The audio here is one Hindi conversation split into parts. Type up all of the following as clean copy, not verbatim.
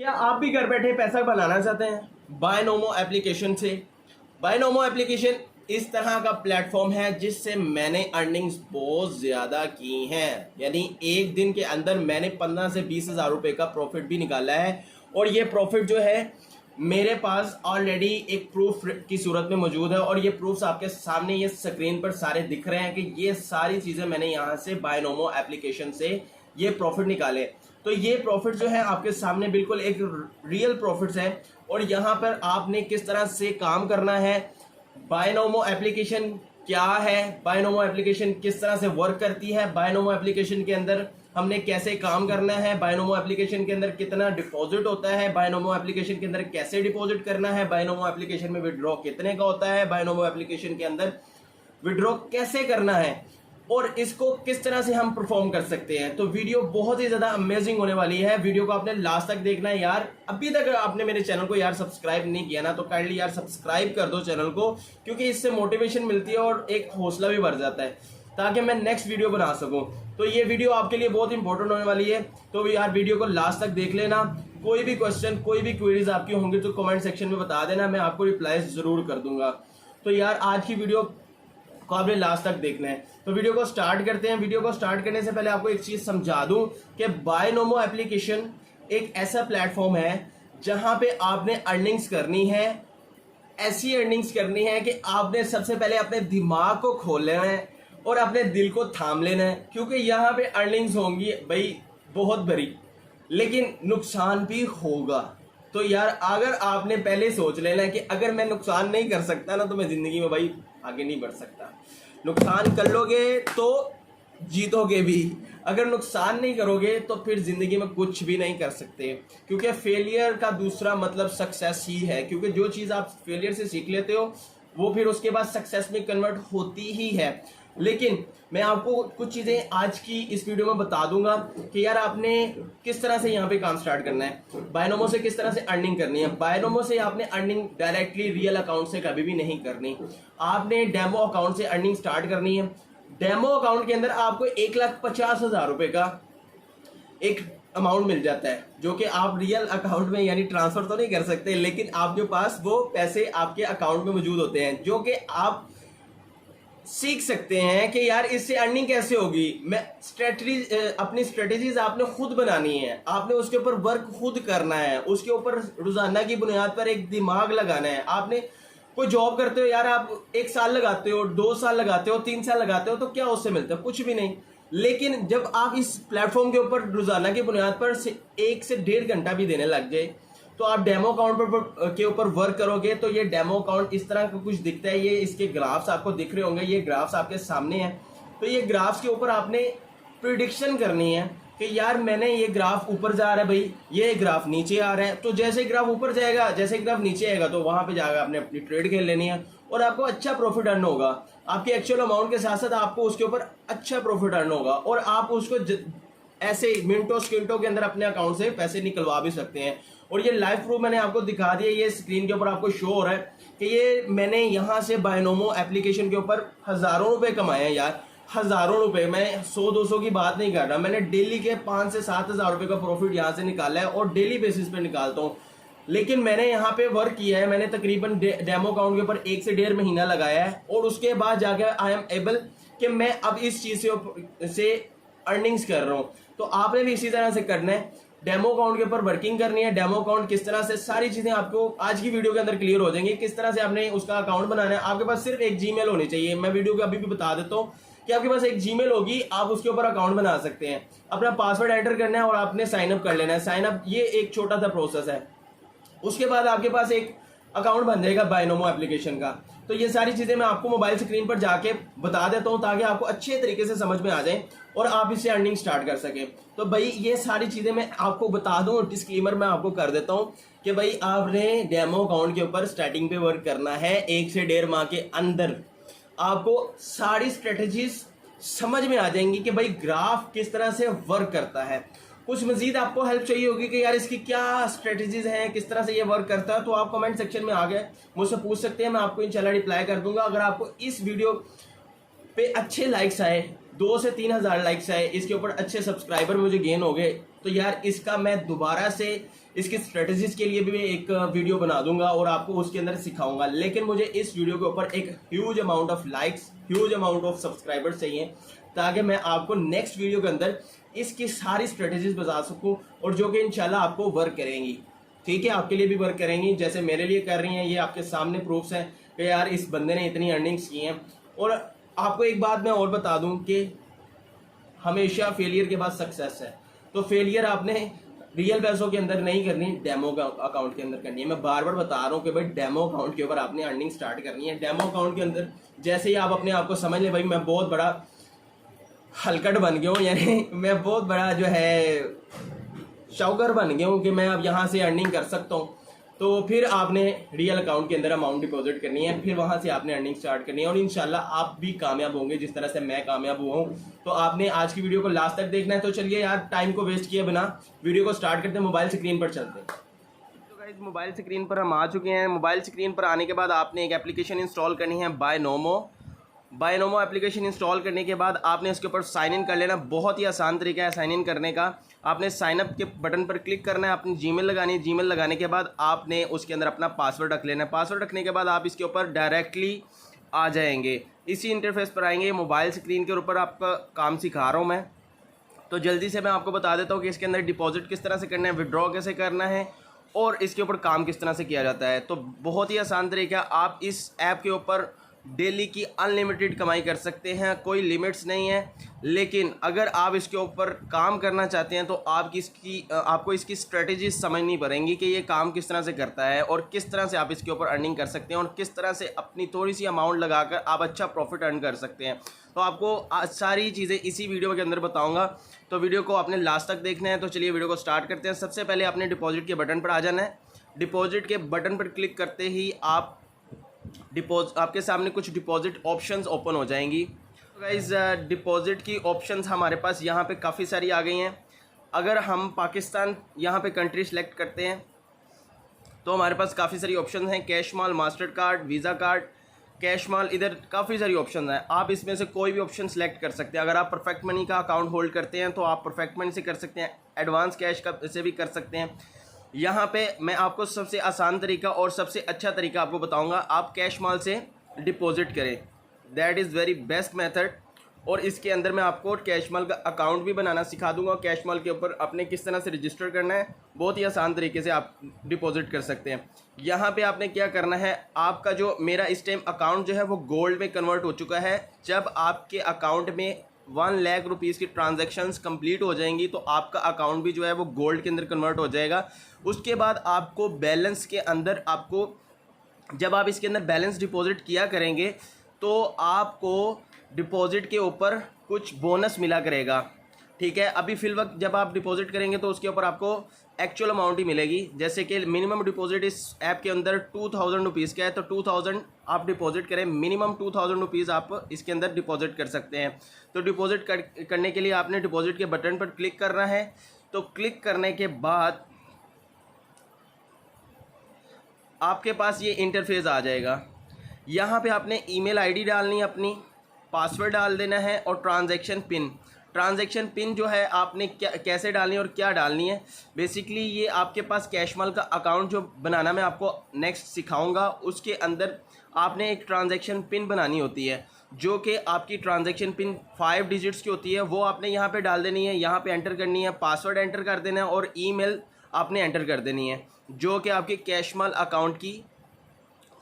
क्या आप भी घर बैठे पैसा बनाना चाहते हैं बायनोमो एप्लीकेशन से? बायनोमो एप्लीकेशन इस तरह का प्लेटफॉर्म है जिससे मैंने अर्निंग्स बहुत ज़्यादा की हैं। यानी एक दिन के अंदर मैंने 15 से 20 हज़ार रुपये का प्रॉफिट भी निकाला है। और ये प्रॉफिट जो है मेरे पास ऑलरेडी एक प्रूफ की सूरत में मौजूद है, और ये प्रूफ्स आपके सामने ये स्क्रीन पर सारे दिख रहे हैं कि ये सारी चीज़ें मैंने यहाँ से बायनोमो एप्लीकेशन से ये प्रॉफिट निकाले। तो ये प्रॉफिट जो है आपके सामने बिल्कुल एक रियल प्रॉफिट्स है। और यहाँ पर आपने किस तरह से काम करना है, बायनोमो एप्लीकेशन क्या है, बायनोमो एप्लीकेशन किस तरह से वर्क करती है, बायनोमो एप्लीकेशन के अंदर हमने कैसे काम करना है, बायनोमो एप्लीकेशन के अंदर कितना डिपॉजिट होता है, बायनोमो एप्लीकेशन के अंदर कैसे डिपॉजिट करना है, बायनोमो एप्लीकेशन में विड्रॉ कितने का होता है, बायनोमो एप्लीकेशन के अंदर विड्रॉ कैसे करना है, और इसको किस तरह से हम परफॉर्म कर सकते हैं। तो वीडियो बहुत ही ज़्यादा अमेजिंग होने वाली है। वीडियो को आपने लास्ट तक देखना है यार। अभी तक आपने मेरे चैनल को यार सब्सक्राइब नहीं किया ना, तो काइंडली यार सब्सक्राइब कर दो चैनल को, क्योंकि इससे मोटिवेशन मिलती है और एक हौसला भी बढ़ जाता है ताकि मैं नेक्स्ट वीडियो बना सकूं। तो ये वीडियो आपके लिए बहुत इंपॉर्टेंट होने वाली है, तो यार वीडियो को लास्ट तक देख लेना। कोई भी क्वेश्चन, कोई भी क्वेरीज आपकी होंगी तो कमेंट सेक्शन में बता देना, मैं आपको रिप्लाई जरूर कर दूंगा। तो यार आज की वीडियो को आपने लास्ट तक देखना है। तो वीडियो को स्टार्ट करते हैं। वीडियो को स्टार्ट करने से पहले आपको एक चीज समझा दूं कि बायनोमो एप्लीकेशन एक ऐसा प्लेटफॉर्म है जहां पे आपने अर्निंग्स करनी है। ऐसी अर्निंग्स करनी है कि आपने सबसे पहले अपने दिमाग को खोल लेना है और अपने दिल को थाम लेना है, क्योंकि यहाँ पे अर्निंग्स होंगी भाई बहुत बड़ी, लेकिन नुकसान भी होगा। तो यार अगर आपने पहले सोच लेना है कि अगर मैं नुकसान नहीं कर सकता ना, तो मैं जिंदगी में भाई आगे नहीं बढ़ सकता। नुकसान कर लोगे तो जीतोगे भी, अगर नुकसान नहीं करोगे तो फिर जिंदगी में कुछ भी नहीं कर सकते, क्योंकि फेलियर का दूसरा मतलब सक्सेस ही है। क्योंकि जो चीज़ आप फेलियर से सीख लेते हो वो फिर उसके बाद सक्सेस में कन्वर्ट होती ही है। लेकिन मैं आपको कुछ चीज़ें आज की इस वीडियो में बता दूंगा कि यार आपने किस तरह से यहाँ पे काम स्टार्ट करना है, बायनोमो से किस तरह से अर्निंग करनी है। बायनोमो से आपने अर्निंग डायरेक्टली रियल अकाउंट से कभी भी नहीं करनी, आपने डेमो अकाउंट से अर्निंग स्टार्ट करनी है। डेमो अकाउंट के अंदर आपको 1,50,000 रुपए का एक अमाउंट मिल जाता है, जो कि आप रियल अकाउंट में यानी ट्रांसफर तो नहीं कर सकते, लेकिन आपके पास वो पैसे आपके अकाउंट में मौजूद होते हैं, जो कि आप सीख सकते हैं कि यार इससे अर्निंग कैसे होगी। मैं अपनी स्ट्रेटेजीज आपने खुद बनानी है, आपने उसके ऊपर वर्क खुद करना है, उसके ऊपर रोजाना की बुनियाद पर एक दिमाग लगाना है। आपने कोई जॉब करते हो यार, आप 1 साल लगाते हो, 2 साल लगाते हो, 3 साल लगाते हो, तो क्या उससे मिलता है? कुछ भी नहीं। लेकिन जब आप इस प्लेटफॉर्म के ऊपर रोजाना की बुनियाद पर 1 से 1.5 घंटा भी देने लग जाए, तो आप डेमो अकाउंट के ऊपर वर्क करोगे तो ये डेमो अकाउंट इस तरह का कुछ दिखता है। ये इसके ग्राफ्स आपको दिख रहे होंगे, ये ग्राफ्स आपके सामने हैं। तो ये ग्राफ्स के ऊपर आपने प्रिडिक्शन करनी है कि यार मैंने ये ग्राफ ऊपर जा रहा है भाई, ये ग्राफ नीचे आ रहा है, तो जैसे ग्राफ ऊपर जाएगा, जैसे ग्राफ नीचे आएगा, तो वहां पे जाकर आपने अपनी ट्रेड खेल लेनी है और आपको अच्छा प्रॉफिट अर्न होगा। आपके एक्चुअल अमाउंट के साथ साथ आपको उसके ऊपर अच्छा प्रॉफिट अर्न होगा, और आप उसको ऐसे मिनटों सेकंडों के अंदर अपने अकाउंट से पैसे निकलवा भी सकते हैं। और ये लाइव प्रूफ मैंने आपको दिखा दिया, ये स्क्रीन के ऊपर आपको शो हो रहा है कि ये मैंने यहाँ से बायनोमो एप्लीकेशन के ऊपर हज़ारों रुपए कमाए हैं यार, हज़ारों रुपए। मैं 100-200 की बात नहीं कर रहा, मैंने डेली के 5 से 7 हज़ार रुपए का प्रॉफिट यहाँ से निकाला है और डेली बेसिस पे निकालता हूँ। लेकिन मैंने यहाँ पे वर्क किया है, मैंने तकरीबन डेमो अकाउंट के ऊपर 1 से 1.5 महीना लगाया है, और उसके बाद जाकर आई एम एबल कि मैं अब इस चीज़ से अर्निंग्स कर रहा हूँ। तो आपने भी इसी तरह से करना है, डेमो अकाउंट के ऊपर वर्किंग करनी है। डेमो अकाउंट किस तरह से, सारी चीजें आपको आज की वीडियो के अंदर क्लियर हो जाएंगी, किस तरह से आपने उसका अकाउंट बनाना है। आपके पास सिर्फ एक जीमेल होनी चाहिए, मैं वीडियो को अभी भी बता देता हूँ कि आपके पास एक जीमेल होगी, आप उसके ऊपर अकाउंट बना सकते हैं। अपना पासवर्ड एंटर करना है और आपने साइन अप कर लेना है। साइन अप ये एक छोटा सा प्रोसेस है, उसके बाद आपके पास एक अकाउंट बन जाएगा बायनोमो एप्लीकेशन का। तो ये सारी चीजें मैं आपको मोबाइल स्क्रीन पर जाके बता देता हूं ताकि आपको अच्छे तरीके से समझ में आ जाए और आप इससे अर्निंग स्टार्ट कर सकें। तो भाई ये सारी चीजें मैं आपको बता दूं, डिस्क्लेमर मैं आपको कर देता हूं कि भाई आपने डेमो अकाउंट के ऊपर स्टार्टिंग पे वर्क करना है। 1 से 1.5 माह के अंदर आपको सारी स्ट्रेटेजीज समझ में आ जाएंगी कि भाई ग्राफ किस तरह से वर्क करता है। कुछ मजीद आपको हेल्प चाहिए होगी कि यार इसकी क्या स्ट्रेटेजीज हैं, किस तरह से ये वर्क करता है, तो आप कमेंट सेक्शन में आगे मुझसे पूछ सकते हैं, मैं आपको इंशाल्लाह रिप्लाई कर दूंगा। अगर आपको इस वीडियो पे अच्छे लाइक्स आए, 2 से 3 हज़ार लाइक्स आए, इसके ऊपर अच्छे सब्सक्राइबर मुझे गेन हो गए, तो यार इसका मैं दोबारा से इसकी स्ट्रेटजीज के लिए भी मैं एक वीडियो बना दूंगा और आपको उसके अंदर सिखाऊंगा। लेकिन मुझे इस वीडियो के ऊपर एक huge amount of likes, huge amount of subscribers चाहिए, ताकि मैं आपको नेक्स्ट वीडियो के अंदर इसकी सारी स्ट्रेटजीज बता सकूं और जो कि इंशाल्लाह आपको वर्क करेंगी। ठीक है, आपके लिए भी वर्क करेंगी जैसे मेरे लिए कर रही हैं। ये आपके सामने प्रूफ्स हैं कि यार इस बंदे ने इतनी अर्निंग्स की हैं। और आपको एक बात मैं और बता दूं कि हमेशा फेलियर के बाद सक्सेस है। तो फेलियर आपने रियल पैसों के अंदर नहीं करनी, डेमो अकाउंट के अंदर करनी है। मैं बार बार बता रहा हूँ कि भाई डेमो अकाउंट के ऊपर आपने अर्निंग स्टार्ट करनी है। डेमो अकाउंट के अंदर जैसे ही आप अपने आप को समझ लें भाई मैं बहुत बड़ा हलकट बन गया हूँ, यानी मैं बहुत बड़ा जो है शौकर बन गया हूँ कि मैं अब यहाँ से अर्निंग कर सकता हूँ, तो फिर आपने रियल अकाउंट के अंदर अमाउंट डिपॉजिट करनी है, फिर वहाँ से आपने अर्निंग स्टार्ट करनी है और इंशाल्लाह आप भी कामयाब होंगे जिस तरह से मैं कामयाब हुआ हूँ। तो आपने आज की वीडियो को लास्ट तक देखना है। तो चलिए यार टाइम को वेस्ट किए बिना वीडियो को स्टार्ट करते हैं, मोबाइल स्क्रीन पर चलते हैं। तो गाइस मोबाइल स्क्रीन पर हम आ चुके हैं। मोबाइल स्क्रीन पर आने के बाद आपने एक एप्लीकेशन इंस्टॉल करनी है, बायनोमो एप्लीकेशन इंस्टॉल करने के बाद आपने इसके ऊपर साइन इन कर लेना। बहुत ही आसान तरीका है साइन इन करने का। आपने साइन अप के बटन पर क्लिक करना है, अपनी जीमेल लगानी है। जीमेल लगाने के बाद आपने उसके अंदर अपना पासवर्ड रख लेना है। पासवर्ड रखने के बाद आप इसके ऊपर डायरेक्टली आ जाएंगे, इसी इंटरफेस पर आएंगे। मोबाइल स्क्रीन के ऊपर आपका काम सिखा रहा हूँ मैं, तो जल्दी से मैं आपको बता देता हूँ कि इसके अंदर डिपॉजिट किस तरह से करना है, विड्रॉ कैसे करना है और इसके ऊपर काम किस तरह से किया जाता है। तो बहुत ही आसान तरीका, आप इस ऐप के ऊपर डेली की अनलिमिटेड कमाई कर सकते हैं, कोई लिमिट्स नहीं है। लेकिन अगर आप इसके ऊपर काम करना चाहते हैं तो आपको इसकी स्ट्रेटजी समझनी पड़ेंगी कि ये काम किस तरह से करता है और किस तरह से आप इसके ऊपर अर्निंग कर सकते हैं और किस तरह से अपनी थोड़ी सी अमाउंट लगाकर आप अच्छा प्रॉफिट अर्न कर सकते हैं। तो आपको आज सारी चीज़ें इसी वीडियो के अंदर बताऊँगा, तो वीडियो को आपने लास्ट तक देखना है। तो चलिए वीडियो को स्टार्ट करते हैं। सबसे पहले आपने डिपॉजिट के बटन पर आ जाना है। डिपॉजिट के बटन पर क्लिक करते ही आपके सामने कुछ डिपॉजिट ऑप्शंस ओपन हो जाएंगी। तो गाइस डिपॉजिट की ऑप्शंस हमारे पास यहाँ पे काफ़ी सारी आ गई हैं। अगर हम पाकिस्तान यहाँ पे कंट्री सेलेक्ट करते हैं तो हमारे पास काफ़ी सारी ऑप्शन हैं, cash mall, master card, visa card, cash mall, इधर काफ़ी सारी ऑप्शन हैं। आप इसमें से कोई भी ऑप्शन सेलेक्ट कर सकते हैं। अगर आप परफेक्ट मनी का अकाउंट होल्ड करते हैं तो आप परफेक्ट मनी से कर सकते हैं, एडवांस कैश का से भी कर सकते हैं। यहाँ पे मैं आपको सबसे आसान तरीका और सबसे अच्छा तरीका आपको बताऊंगा, आप कैश माल से डिपॉजिट करें, that is very best method. और इसके अंदर मैं आपको कैश माल का अकाउंट भी बनाना सिखा दूंगा। कैश माल के ऊपर आपने किस तरह से रजिस्टर करना है, बहुत ही आसान तरीके से आप डिपॉजिट कर सकते हैं। यहाँ पे आपने क्या करना है, आपका जो मेरा इस टाइम अकाउंट जो है वो गोल्ड में कन्वर्ट हो चुका है। जब आपके अकाउंट में 1 लाख रुपीज़ की ट्रांजैक्शंस कंप्लीट हो जाएंगी तो आपका अकाउंट भी जो है वो गोल्ड के अंदर कन्वर्ट हो जाएगा। उसके बाद आपको बैलेंस के अंदर जब आप इसके अंदर बैलेंस डिपॉजिट किया करेंगे तो आपको डिपॉजिट के ऊपर कुछ बोनस मिला करेगा। ठीक है, अभी फिल वक्त जब आप डिपॉजिट करेंगे तो उसके ऊपर आपको एक्चुअल अमाउंट ही मिलेगी। जैसे कि मिनिमम डिपॉजिट इस ऐप के अंदर 2000 रुपीज़ का है, तो 2000 आप डिपॉजिट करें, मिनिमम 2000 रुपीज़ आप इसके अंदर डिपॉजिट कर सकते हैं। तो डिपॉजिट करने के लिए आपने डिपॉजिट के बटन पर क्लिक करना है। तो क्लिक करने के बाद आपके पास ये इंटरफेस आ जाएगा। यहाँ पे आपने ईमेल आईडी डालनी है, अपनी पासवर्ड डाल देना है और ट्रांजैक्शन पिन जो है आपने कैसे डालनी है और क्या डालनी है। बेसिकली ये आपके पास कैश माल का अकाउंट जो बनाना मैं आपको नेक्स्ट सिखाऊंगा, उसके अंदर आपने एक ट्रांजैक्शन पिन बनानी होती है, जो कि आपकी ट्रांजैक्शन पिन 5 डिजिट्स की होती है। वो आपने यहाँ पे डाल देनी है, यहाँ पे एंटर करनी है, पासवर्ड एंटर कर देना है और ईमेल आपने एंटर कर देनी है, जो कि आपके कैश माल अकाउंट की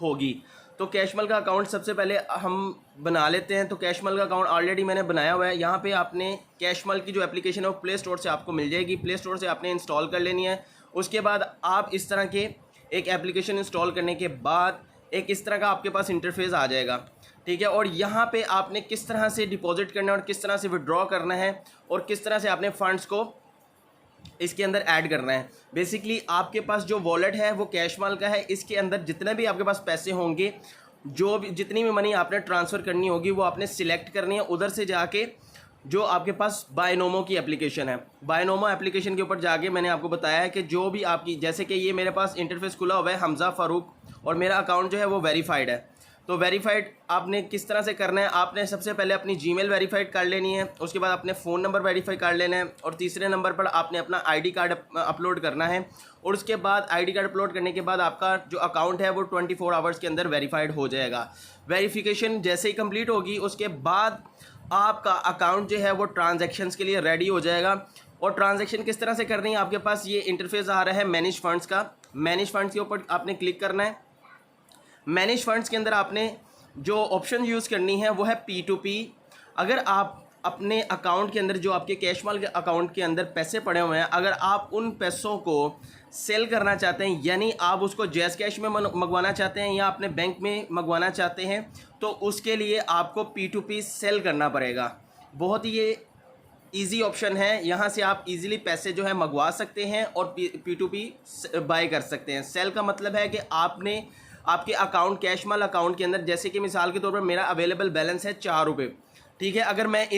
होगी। तो कैशमल का अकाउंट सबसे पहले हम बना लेते हैं। तो कैशमल का अकाउंट ऑलरेडी मैंने बनाया हुआ है। यहाँ पे आपने कैशमल की जो एप्लीकेशन है वो प्ले स्टोर से आपको मिल जाएगी, प्ले स्टोर से आपने इंस्टॉल कर लेनी है। उसके बाद आप इस तरह के एक एप्लीकेशन इंस्टॉल करने के बाद एक इस तरह का आपके पास इंटरफेस आ जाएगा। ठीक है, और यहाँ पे आपने किस तरह से डिपॉजिट करना है और किस तरह से विड्रॉ करना है और किस तरह से आपने फ़ंड्स को इसके अंदर ऐड करना है। बेसिकली आपके पास जो वॉलेट है वो कैश माल का है। इसके अंदर जितने भी आपके पास पैसे होंगे, जितनी भी मनी आपने ट्रांसफ़र करनी होगी वो आपने सिलेक्ट करनी है। उधर से जाके जो आपके पास बायनोमो की एप्लीकेशन है, बायनोमो एप्लीकेशन के ऊपर जाके मैंने आपको बताया है कि जो भी आपकी, जैसे कि ये मेरे पास इंटरफेस खुला हुआ है हमज़ा फ़ारूक और मेरा अकाउंट जो है वो वेरीफाइड है। तो वेरीफाइड आपने किस तरह से करना है, आपने सबसे पहले अपनी जीमेल वेरीफाइड कर लेनी है, उसके बाद अपने फ़ोन नंबर वेरीफाई कर लेना है, और तीसरे नंबर पर आपने अपना आईडी कार्ड अपलोड करना है, और उसके बाद आईडी कार्ड अपलोड करने के बाद आपका जो अकाउंट है वो 24 आवर्स के अंदर वेरीफाइड हो जाएगा। वेरिफिकेशन जैसे ही कंप्लीट होगी उसके बाद आपका अकाउंट जो है वो ट्रांजैक्शंस के लिए रेडी हो जाएगा। और ट्रांजैक्शन किस तरह से करनी है, आपके पास ये इंटरफेस आ रहा है मैनेज फंड्स का। मैनेज फंड्स के ऊपर आपने क्लिक करना है। मैनेज फंड्स के अंदर आपने जो ऑप्शन यूज़ करनी है वो है P2P। अगर आप अपने अकाउंट के अंदर जो आपके कैशमाल के अकाउंट के अंदर पैसे पड़े हुए हैं, अगर आप उन पैसों को सेल करना चाहते हैं, यानी आप उसको जैज़ कैश में मंगवाना चाहते हैं या अपने बैंक में मंगवाना चाहते हैं, तो उसके लिए आपको P2P सेल करना पड़ेगा। बहुत ही ये ईजी ऑप्शन है, यहाँ से आप इजीली पैसे जो है मंगवा सकते हैं और P2P बाय कर सकते हैं। सेल का मतलब है कि आपने आपके अकाउंट कैशमाल अकाउंट के अंदर, जैसे कि मिसाल के तौर पर मेरा अवेलेबल बैलेंस है 4 रुपये, ठीक है। अगर मैं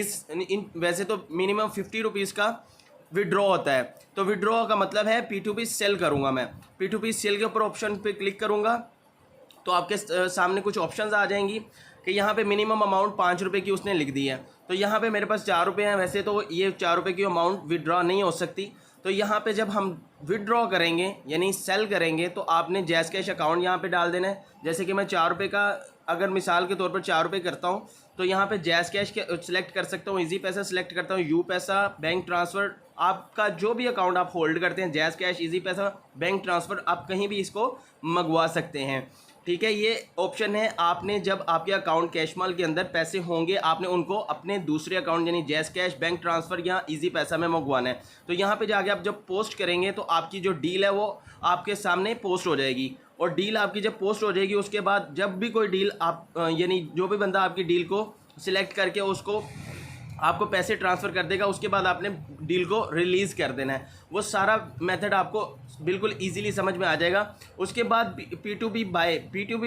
वैसे तो मिनिमम 50 रुपीज़ का विड्रॉ होता है, तो विड्रॉ का मतलब है P2P सेल करूँगा मैं। P2P सेल के ऊपर ऑप्शन पे क्लिक करूँगा तो आपके सामने कुछ ऑप्शंस आ जाएंगी कि यहाँ पे मिनिमम अमाउंट 5 रुपये की उसने लिख दी है। तो यहाँ पे मेरे पास 4 रुपये हैं, वैसे तो ये 4 रुपये की अमाउंट विड्रॉ नहीं हो सकती। तो यहाँ पे जब हम विड्रॉ करेंगे यानी सेल करेंगे तो आपने जैज़ कैश अकाउंट यहाँ पे डाल देना है। जैसे कि मैं 4 रुपये का अगर मिसाल के तौर पर 4 रुपये करता हूँ तो यहाँ पे जैज़ कैश के सिलेक्ट कर सकता हूँ, ईजी पैसा सिलेक्ट करता हूँ, यू पैसा, बैंक ट्रांसफ़र, आपका जो भी अकाउंट आप होल्ड करते हैं, जैज़ कैश, ईजी पैसा, बैंक ट्रांसफ़र, आप कहीं भी इसको मंगवा सकते हैं, ठीक है। ये ऑप्शन है, आपने जब आपके अकाउंट कैशमाल के अंदर पैसे होंगे आपने उनको अपने दूसरे अकाउंट यानी जैज़ कैश, बैंक ट्रांसफ़र या ईजी पैसा में मंगवाना है। तो यहाँ पे जाके आप जब पोस्ट करेंगे तो आपकी जो डील है वो आपके सामने पोस्ट हो जाएगी, और डील आपकी जब पोस्ट हो जाएगी उसके बाद जब भी कोई डील आप यानी जो भी बंदा आपकी डील को सिलेक्ट करके उसको आपको पैसे ट्रांसफ़र कर देगा, उसके बाद आपने डील को रिलीज़ कर देना है। वो सारा मेथड आपको बिल्कुल इजीली समझ में आ जाएगा। उसके बाद P2P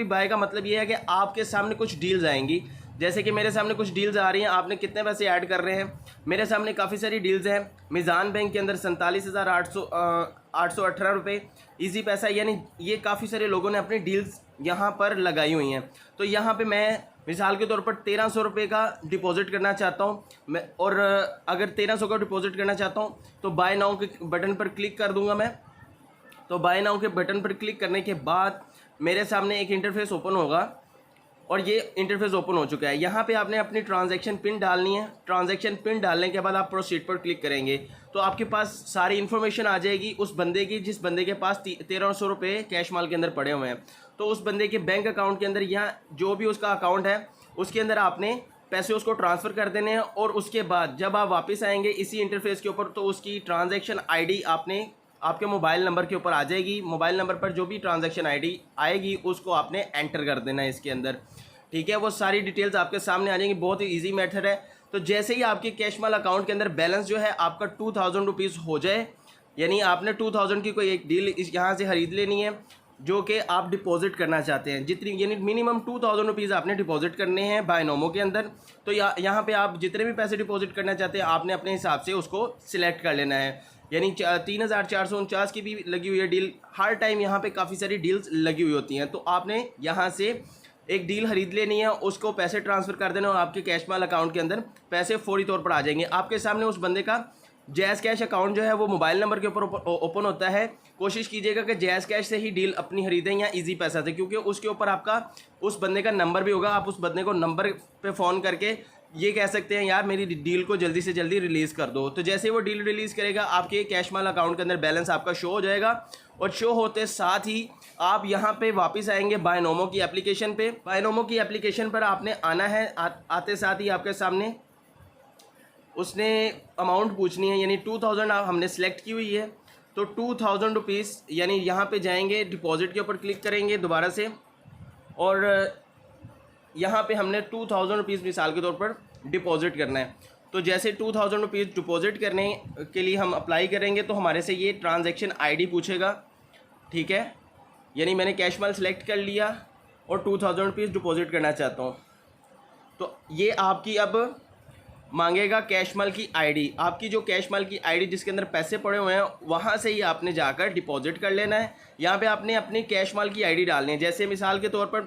बाय का मतलब ये है कि आपके सामने कुछ डील्स आएंगी, जैसे कि मेरे सामने कुछ डील्स आ रही हैं। आपने कितने पैसे ऐड कर रहे हैं, मेरे सामने काफ़ी सारी डील्स हैं। मिज़ान बैंक के अंदर 47,818 रुपये, ईजी पैसा, यानी ये काफ़ी सारे लोगों ने अपनी डील्स यहाँ पर लगाई हुई हैं। तो यहाँ पे मैं मिसाल के तौर पर 1300 रुपये का डिपॉजिट करना चाहता हूँ मैं, और अगर 1300 का डिपॉजिट करना चाहता हूँ तो बाय नाउ के बटन पर क्लिक कर दूँगा मैं। तो बाय नाउ के बटन पर क्लिक करने के बाद मेरे सामने एक इंटरफेस ओपन होगा, और ये इंटरफेस ओपन हो चुका है। यहाँ पे आपने अपनी ट्रांजैक्शन पिन डालनी है। ट्रांजैक्शन पिन डालने के बाद आप प्रोसीड पर क्लिक करेंगे तो आपके पास सारी इन्फॉर्मेशन आ जाएगी उस बंदे की जिस बंदे के पास 1300 रुपये कैश माल के अंदर पड़े हुए हैं। तो उस बंदे के बैंक अकाउंट के अंदर या जो भी उसका अकाउंट है उसके अंदर आपने पैसे उसको ट्रांसफ़र कर देने हैं, और उसके बाद जब आप वापस आएंगे इसी इंटरफेस के ऊपर तो उसकी ट्रांजैक्शन आईडी आपने आपके मोबाइल नंबर के ऊपर आ जाएगी। मोबाइल नंबर पर जो भी ट्रांजैक्शन आईडी आएगी उसको आपने एंटर कर देना है इसके अंदर, ठीक है। वो सारी डिटेल्स आपके सामने आ जाएंगी। बहुत ही इजी मेथड है। तो जैसे ही आपके कैशमाल अकाउंट के अंदर बैलेंस जो है आपका 2000 रुपीज़ हो जाए, यानी आपने 2000 की कोई एक डील यहाँ से खरीद लेनी है जो कि आप डिपॉजिट करना चाहते हैं, जितनी यानी मिनिमम 2000 रुपीज़ आपने डिपॉजिट करने हैं बायनोमो के अंदर। तो यहाँ पे आप जितने भी पैसे डिपॉजिट करना चाहते हैं आपने अपने हिसाब से उसको सिलेक्ट कर लेना है। यानी 3449 की भी लगी हुई है डील। हर टाइम यहाँ पे काफ़ी सारी डील्स लगी हुई होती हैं, तो आपने यहाँ से एक डील खरीद लेनी है, उसको पैसे ट्रांसफ़र कर देना और आपके कैशमाल अकाउंट के अंदर पैसे फौरी तौर पर आ जाएंगे। आपके सामने उस बंदे का जैज़ कैश अकाउंट जो है वो मोबाइल नंबर के ऊपर ओपन होता है। कोशिश कीजिएगा कि जैज़ कैश से ही डील अपनी खरीदें या इजी पैसा से, क्योंकि उसके ऊपर आपका उस बंदे का नंबर भी होगा। आप उस बंदे को नंबर पे फ़ोन करके ये कह सकते हैं यार मेरी डील को जल्दी से जल्दी रिलीज़ कर दो। तो जैसे वो डील रिलीज़ करेगा आपके कैशमाल अकाउंट के अंदर बैलेंस आपका शो हो जाएगा, और शो होते साथ ही आप यहाँ पे वापस आएंगे बायनोमो की एप्लीकेशन पे। बायनोमो की एप्लीकेशन पर आपने आना है। आते साथ ही आपके सामने उसने अमाउंट पूछनी है, यानी 2000 हमने सेलेक्ट की हुई है। तो 2000 रुपीज़ यानी यहाँ पे जाएंगे, डिपॉजिट के ऊपर क्लिक करेंगे दोबारा से, और यहाँ पे हमने 2000 रुपीज़ मिसाल के तौर पर डिपॉजिट करना है। तो जैसे 2000 रुपीज़ डिपॉजिट करने के लिए हम अप्लाई करेंगे तो हमारे से ये ट्रांजैक्शन आईडी पूछेगा, ठीक है। यानी मैंने कैश माल सेलेक्ट कर लिया और 2000 रुपीज़ डिपॉजिट करना चाहता हूँ, तो ये आपकी अब मांगेगा कैश माल की आईडी। आपकी जो कैश माल की आईडी जिसके अंदर पैसे पड़े हुए हैं वहाँ से ही आपने जाकर डिपॉजिट कर लेना है। यहाँ पे आपने अपनी कैश माल की आईडी डालनी है। जैसे मिसाल के तौर पर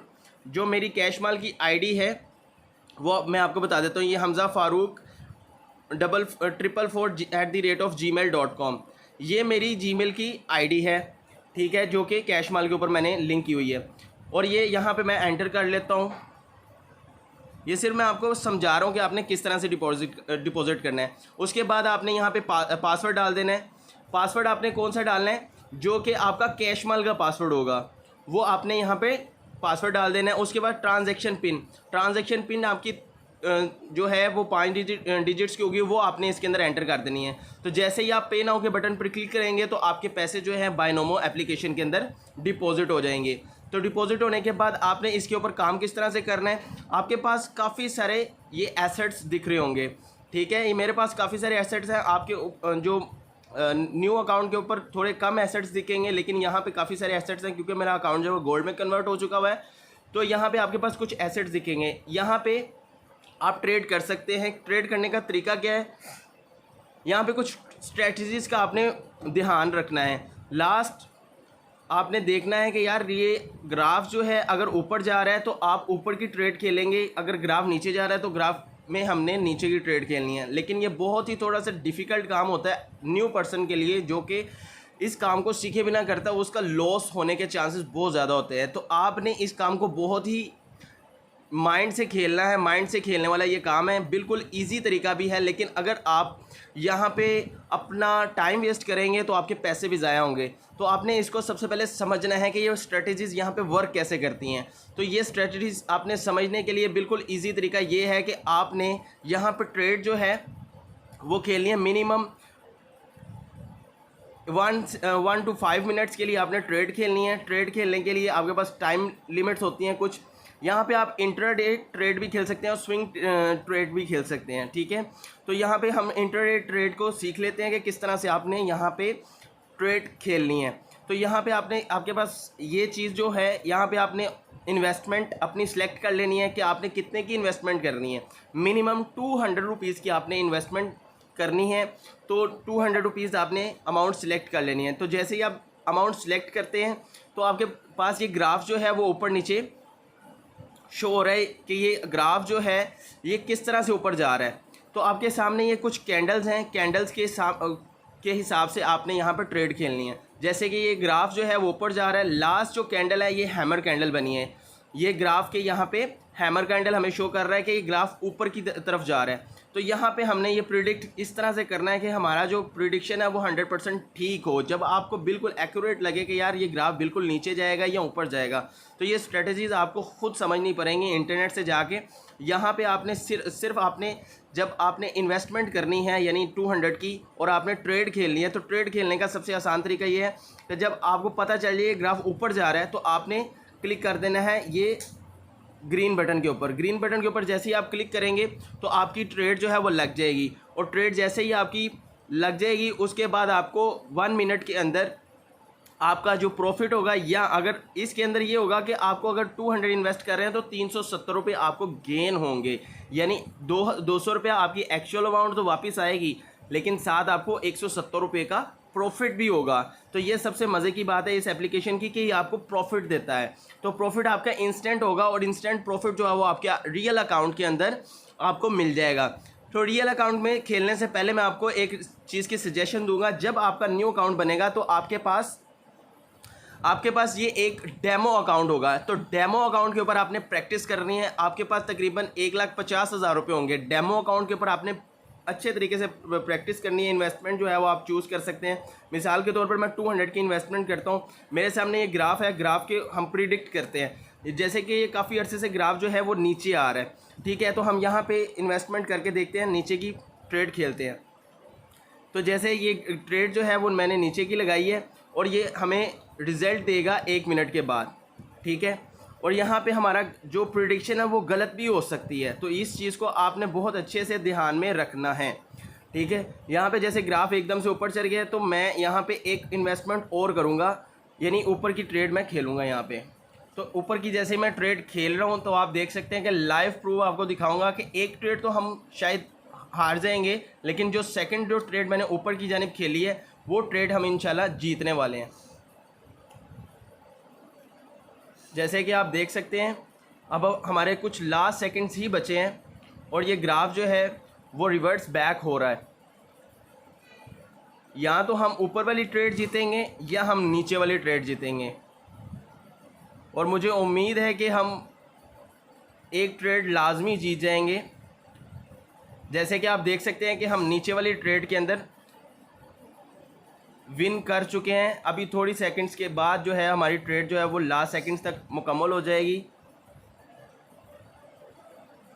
जो मेरी कैश माल की आईडी है वो मैं आपको बता देता हूँ। ये हमज़ा फ़ारूक 444@gmail.com, ये मेरी जीमेल की आईडी है, ठीक है, जो कि कैश माल के ऊपर मैंने लिंक की हुई है। और ये यहाँ पे मैं एंटर कर लेता हूँ। ये सिर्फ मैं आपको समझा रहा हूँ कि आपने किस तरह से डिपॉजिट करना है। उसके बाद आपने यहाँ पे पासवर्ड डाल देना है। पासवर्ड आपने कौन सा डालना है, जो कि आपका कैश माल का पासवर्ड होगा, वो आपने यहाँ पे पासवर्ड डाल देना है। उसके बाद ट्रांजैक्शन पिन आपकी जो है वो 5 डिजिट्स की होगी, वो आपने इसके अंदर एंटर कर देनी है। तो जैसे ही आप पे नाउ के बटन पर क्लिक करेंगे तो आपके पैसे जो है बायनोमो एप्लीकेशन के अंदर डिपॉजिट हो जाएंगे। तो डिपॉजिट होने के बाद आपने इसके ऊपर काम किस तरह से करना है, आपके पास काफ़ी सारे ये एसेट्स दिख रहे होंगे, ठीक है। ये मेरे पास काफ़ी सारे एसेट्स हैं। आपके जो न्यू अकाउंट के ऊपर थोड़े कम एसेट्स दिखेंगे, लेकिन यहाँ पे काफ़ी सारे एसेट्स हैं क्योंकि मेरा अकाउंट जो है गोल्ड में कन्वर्ट हो चुका हुआ है। तो यहाँ पे आपके पास कुछ एसेट्स दिखेंगे। यहाँ पे आप ट्रेड कर सकते हैं। ट्रेड करने का तरीका क्या है, यहाँ पे कुछ स्ट्रेटजीज़ का आपने ध्यान रखना है। लास्ट आपने देखना है कि यार ये ग्राफ जो है अगर ऊपर जा रहा है तो आप ऊपर की ट्रेड खेलेंगे, अगर ग्राफ नीचे जा रहा है तो ग्राफ में हमने नीचे की ट्रेड खेलनी है। लेकिन ये बहुत ही थोड़ा सा डिफ़िकल्ट काम होता है न्यू पर्सन के लिए, जो कि इस काम को सीखे बिना करता है, उसका लॉस होने के चांसेस बहुत ज़्यादा होते हैं। तो आपने इस काम को बहुत ही माइंड से खेलना है। माइंड से खेलने वाला ये काम है, बिल्कुल इजी तरीका भी है। लेकिन अगर आप यहाँ पे अपना टाइम वेस्ट करेंगे तो आपके पैसे भी ज़ाया होंगे। तो आपने इसको सबसे पहले समझना है कि ये स्ट्रेटजीज़ यहाँ पे वर्क कैसे करती हैं। तो ये स्ट्रेटजीज़ आपने समझने के लिए बिल्कुल ईजी तरीका ये है कि आपने यहाँ पर ट्रेड जो है वो खेलनी है मिनिमम 1 to 5 मिनट्स के लिए आपने ट्रेड खेलनी है। ट्रेड खेलने के लिए आपके पास टाइम लिमिट्स होती हैं कुछ। यहाँ पे आप इंट्राडे ट्रेड भी खेल सकते हैं और स्विंग ट्रेड भी खेल सकते हैं, ठीक है। तो यहाँ पे हम इंट्राडे ट्रेड को सीख लेते हैं कि किस तरह से आपने यहाँ पे ट्रेड खेलनी है। तो यहाँ पे आपके पास ये चीज़ जो है, यहाँ पे आपने इन्वेस्टमेंट अपनी सिलेक्ट कर लेनी है कि आपने कितने की इन्वेस्टमेंट करनी है। मिनिमम 200 रुपीज़ की आपने इन्वेस्टमेंट करनी है। तो 200 रुपीज़ आपने अमाउंट सेलेक्ट कर लेनी है। तो जैसे ही आप अमाउंट सेलेक्ट करते हैं तो आपके पास ये ग्राफ जो है वो ऊपर नीचे शो हो रहा है कि ये ग्राफ जो है ये किस तरह से ऊपर जा रहा है। तो आपके सामने ये कुछ कैंडल्स हैं, कैंडल्स के हिसाब से आपने यहाँ पर ट्रेड खेलनी है। जैसे कि ये ग्राफ जो है वो ऊपर जा रहा है, लास्ट जो कैंडल है ये हैमर कैंडल बनी है। ये ग्राफ के यहाँ पे हैमर कैंडल हमें शो कर रहा है कि ये ग्राफ ऊपर की तरफ जा रहा है। तो यहाँ पे हमने ये प्रिडिक्ट इस तरह से करना है कि हमारा जो प्रिडिक्शन है वो 100% ठीक हो। जब आपको बिल्कुल एक्यूरेट लगे कि यार ये ग्राफ बिल्कुल नीचे जाएगा या ऊपर जाएगा, तो ये स्ट्रेटजीज़ आपको खुद समझनी पड़ेंगी इंटरनेट से जाके। यहाँ पे आपने सिर्फ आपने जब आपने इन्वेस्टमेंट करनी है यानी 200 की और आपने ट्रेड खेलनी है, तो ट्रेड खेलने का सबसे आसान तरीका ये है कि जब आपको पता चल जाए ग्राफ ऊपर जा रहा है तो आपने क्लिक कर देना है ये ग्रीन बटन के ऊपर। ग्रीन बटन के ऊपर जैसे ही आप क्लिक करेंगे तो आपकी ट्रेड जो है वो लग जाएगी। और ट्रेड जैसे ही आपकी लग जाएगी उसके बाद आपको 1 मिनट के अंदर आपका जो प्रॉफिट होगा, या अगर इसके अंदर ये होगा कि आपको अगर 200 इन्वेस्ट कर रहे हैं तो 370 रुपये आपको गेन होंगे। यानी 200 रुपया आपकी एक्चुअल अमाउंट तो वापस आएगी, लेकिन साथ आपको 170 रुपये का प्रॉफिट भी होगा। तो ये सबसे मज़े की बात है इस एप्लीकेशन की कि ये आपको प्रॉफिट देता है। तो प्रॉफिट आपका इंस्टेंट होगा और इंस्टेंट प्रॉफिट जो है वो आपके रियल अकाउंट के अंदर आपको मिल जाएगा। तो रियल अकाउंट में खेलने से पहले मैं आपको एक चीज़ की सजेशन दूंगा। जब आपका न्यू अकाउंट बनेगा तो आपके पास ये एक डेमो अकाउंट होगा। तो डेमो अकाउंट के ऊपर आपने प्रैक्टिस करनी है। आपके पास तकरीबन 1,50,000 रुपये होंगे। डेमो अकाउंट के ऊपर आपने अच्छे तरीके से प्रैक्टिस करनी है। इन्वेस्टमेंट जो है वो आप चूज़ कर सकते हैं। मिसाल के तौर पर मैं 200 की इन्वेस्टमेंट करता हूँ। मेरे सामने ये ग्राफ है, ग्राफ के हम प्रिडिक्ट करते हैं। जैसे कि ये काफ़ी अर्से से ग्राफ जो है वो नीचे आ रहा है, ठीक है। तो हम यहाँ पे इन्वेस्टमेंट करके देखते हैं, नीचे की ट्रेड खेलते हैं। तो जैसे ये ट्रेड जो है वो मैंने नीचे की लगाई है और ये हमें रिज़ल्ट देगा 1 मिनट के बाद, ठीक है। और यहाँ पे हमारा जो प्रिडिक्शन है वो गलत भी हो सकती है। तो इस चीज़ को आपने बहुत अच्छे से ध्यान में रखना है, ठीक है। यहाँ पे जैसे ग्राफ एकदम से ऊपर चढ़ गया तो मैं यहाँ पे एक इन्वेस्टमेंट और करूँगा, यानी ऊपर की ट्रेड मैं खेलूँगा यहाँ पे। तो ऊपर की जैसे मैं ट्रेड खेल रहा हूँ तो आप देख सकते हैं कि लाइव प्रूफ आपको दिखाऊँगा कि एक ट्रेड तो हम शायद हार जाएंगे, लेकिन जो सेकंड जो ट्रेड मैंने ऊपर की जानिब खेली है वो ट्रेड हम इंशाल्लाह जीतने वाले हैं। जैसे कि आप देख सकते हैं अब हमारे कुछ लास्ट सेकंड्स ही बचे हैं और ये ग्राफ जो है वो रिवर्स बैक हो रहा है। या तो हम ऊपर वाली ट्रेड जीतेंगे या हम नीचे वाली ट्रेड जीतेंगे, और मुझे उम्मीद है कि हम एक ट्रेड लाजमी जीत जाएंगे। जैसे कि आप देख सकते हैं कि हम नीचे वाली ट्रेड के अंदर विन कर चुके हैं। अभी थोड़ी सेकंड्स के बाद जो है हमारी ट्रेड जो है वो लास्ट सेकंड्स तक मुकम्मल हो जाएगी।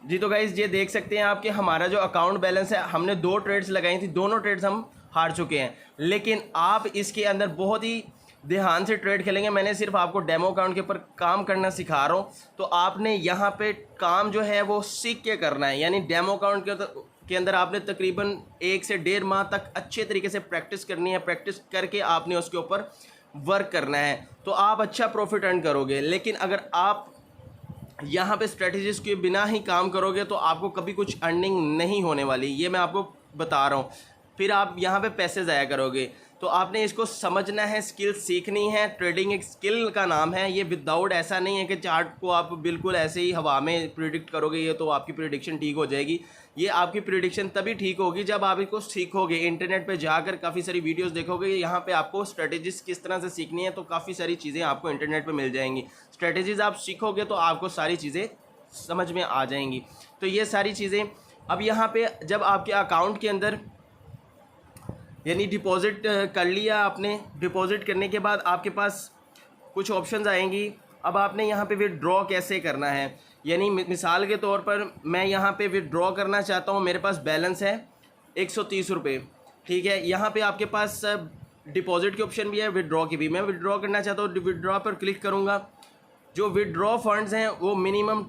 जी तो गाइस ये देख सकते हैं आप कि हमारा जो अकाउंट बैलेंस है, हमने 2 ट्रेड्स लगाई थी, दोनों ट्रेड्स हम हार चुके हैं। लेकिन आप इसके अंदर बहुत ही ध्यान से ट्रेड खेलेंगे। मैंने सिर्फ आपको डेमो अकाउंट के ऊपर काम करना सिखा रहा हूँ, तो आपने यहाँ पे काम जो है वो सीख के करना है। यानी डेमो अकाउंट के अंदर आपने तकरीबन 1 से 1.5 माह तक अच्छे तरीके से प्रैक्टिस करनी है। प्रैक्टिस करके आपने उसके ऊपर वर्क करना है, तो आप अच्छा प्रॉफिट अर्न करोगे। लेकिन अगर आप यहाँ पे स्ट्रेटजीज के बिना ही काम करोगे तो आपको कभी कुछ अर्निंग नहीं होने वाली, ये मैं आपको बता रहा हूँ। फिर आप यहाँ पे पैसे ज़ाया करोगे। तो आपने इसको समझना है, स्किल सीखनी है। ट्रेडिंग एक स्किल का नाम है, ये विदाउट ऐसा नहीं है कि चार्ट को आप बिल्कुल ऐसे ही हवा में प्रिडिक्ट करोगे ये तो आपकी प्रिडिक्शन ठीक हो जाएगी। ये आपकी प्रिडिक्शन तभी ठीक होगी जब आप इसको सीखोगे। इंटरनेट पे जाकर काफ़ी सारी वीडियोस देखोगे, यहाँ पे आपको स्ट्रेटजीज किस तरह से सीखनी है, तो काफ़ी सारी चीज़ें आपको इंटरनेट पे मिल जाएंगी। स्ट्रेटजीज आप सीखोगे तो आपको सारी चीज़ें समझ में आ जाएंगी। तो ये सारी चीज़ें अब यहाँ पे जब आपके अकाउंट के अंदर यानी डिपॉज़िट कर लिया आपने, डिपॉज़िट करने के बाद आपके पास कुछ ऑप्शंस आएंगी। अब आपने यहाँ पे विड्रॉ कैसे करना है, यानी मिसाल के तौर पर मैं यहाँ पे विड्रॉ करना चाहता हूँ, मेरे पास बैलेंस है 130 रुपये, ठीक है। यहाँ पे आपके पास डिपॉज़िट की ऑप्शन भी है, विड्रॉ की भी। मैं विड्रॉ करना चाहता हूँ, विड्रॉ पर क्लिक करूँगा। जो विड्रॉ फंड्स हैं वो मिनिमम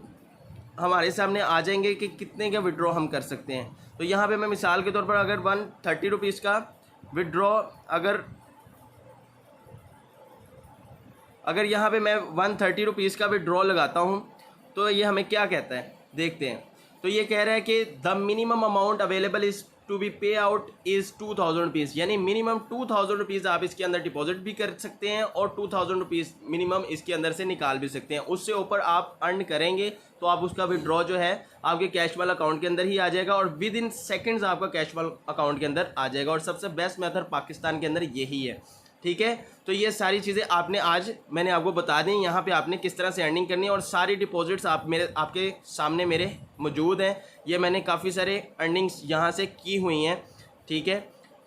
हमारे सामने आ जाएंगे कि कितने का विड्रॉ हम कर सकते हैं। तो यहाँ पे मैं मिसाल के तौर पर अगर 130 रुपीज़ का विड्रॉ अगर यहाँ पे मैं 130 रुपीज़ का विड्रॉ लगाता हूँ तो ये हमें क्या कहता है, देखते हैं। तो ये कह रहा है कि the minimum amount available is to be pay out is 2000 rupees, यानी मिनिमम 2000 रुपीज़ आप इसके अंदर डिपॉजिट भी कर सकते हैं और 2000 रुपीज़ मिनिमम इसके अंदर से निकाल भी सकते हैं। उससे ऊपर आप अर्न करेंगे तो आप उसका विड्रॉ जो है आपके कैश वाला अकाउंट के अंदर ही आ जाएगा और विद इन सेकेंड्स आपका कैश वाला अकाउंट के अंदर आ जाएगा। और सबसे बेस्ट मेथड पाकिस्तान के अंदर यही है, ठीक है। तो ये सारी चीज़ें आपने आज मैंने आपको बता दी, यहाँ पे आपने किस तरह से अर्निंग करनी है। और सारी डिपॉजिट्स आपके सामने मेरे मौजूद हैं। ये मैंने काफ़ी सारे अर्निंग्स यहाँ से की हुई हैं, ठीक है।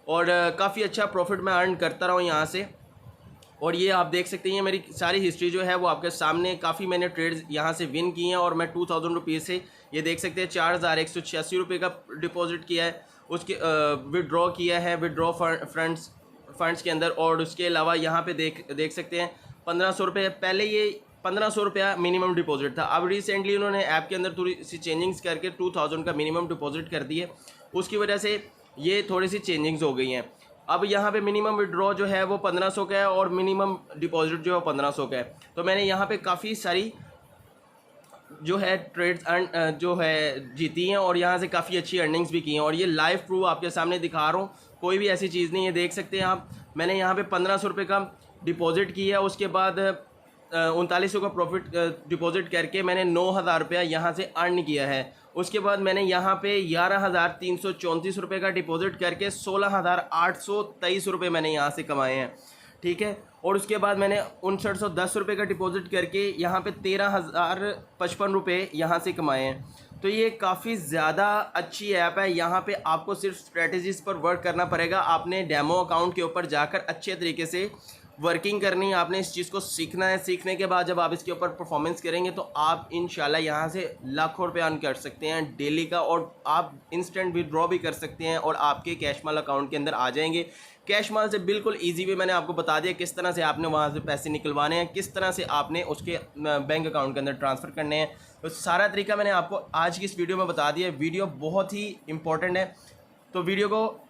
और काफ़ी अच्छा प्रॉफिट मैं अर्न करता रहा हूँ यहाँ से। और ये आप देख सकते हैं मेरी सारी हिस्ट्री जो है वो आपके सामने, काफ़ी मैंने ट्रेड्स यहाँ से विन किए हैं। और मैं 2000 रुपीज़ से ये देख सकते हैं 4186 रुपये का डिपॉजिट किया है, उसके विड्रॉ किया है विड्रॉ फंड्स के अंदर। और उसके अलावा यहाँ पे देख सकते हैं 1500 रुपये, पहले ये 1500 रुपया मिनिमम डिपॉजिट था। अब रिसेंटली उन्होंने ऐप के अंदर थोड़ी सी चेंजिंग्स करके 2000 का मिनिमम डिपॉजिट कर दिए, उसकी वजह से ये थोड़ी सी चेंजिंग्स हो गई हैं। अब यहाँ पे मिनिमम विड्रॉ जो है वो 1500 का है और मिनिमम डिपॉजिट जो है 1500 का है। तो मैंने यहाँ पे काफ़ी सारी जो है ट्रेड्स जो है जीती हैं और यहाँ से काफ़ी अच्छी अर्निंग्स भी की हैं। और ये लाइव प्रूफ आपके सामने दिखा रहा हूँ, कोई भी ऐसी चीज़ नहीं है। देख सकते हैं आप, मैंने यहाँ पे 1500 रुपये का डिपॉजिट किया, उसके बाद 3900 का प्रॉफिट डिपॉजिट करके मैंने 9000 रुपया यहाँ से अर्न किया है। उसके बाद मैंने यहाँ पे 11334 रुपये का डिपॉजिट करके 16823 रुपये मैंने यहाँ से कमाए हैं, ठीक है। और उसके बाद मैंने 5910 रुपये का डिपॉजिट करके यहाँ पे 13055 रुपये यहाँ से कमाए हैं। तो ये काफ़ी ज़्यादा अच्छी ऐप है। यहाँ पे आपको सिर्फ स्ट्रेटजीज़ पर वर्क करना पड़ेगा। आपने डेमो अकाउंट के ऊपर जाकर अच्छे तरीके से वर्किंग करनी है, आपने इस चीज़ को सीखना है। सीखने के बाद जब आप इसके ऊपर परफॉर्मेंस करेंगे तो आप इंशाल्लाह यहाँ से लाखों रुपये अर्न कर सकते हैं डेली का। और आप इंस्टेंट विड्रॉ भी कर सकते हैं और आपके कैश माल अकाउंट के अंदर आ जाएंगे। कैश माल से बिल्कुल ईजी वे मैंने आपको बता दिया किस तरह से आपने वहाँ से पैसे निकलवाने हैं, किस तरह से आपने उसके बैंक अकाउंट के अंदर ट्रांसफ़र करने हैं। तो सारा तरीका मैंने आपको आज की इस वीडियो में बता दिया। वीडियो बहुत ही इंपॉर्टेंट है, तो वीडियो को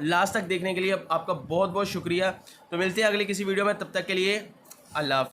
लास्ट तक देखने के लिए आपका बहुत बहुत शुक्रिया। तो मिलते हैं अगली किसी वीडियो में, तब तक के लिए अल्लाह हाफ़िज़।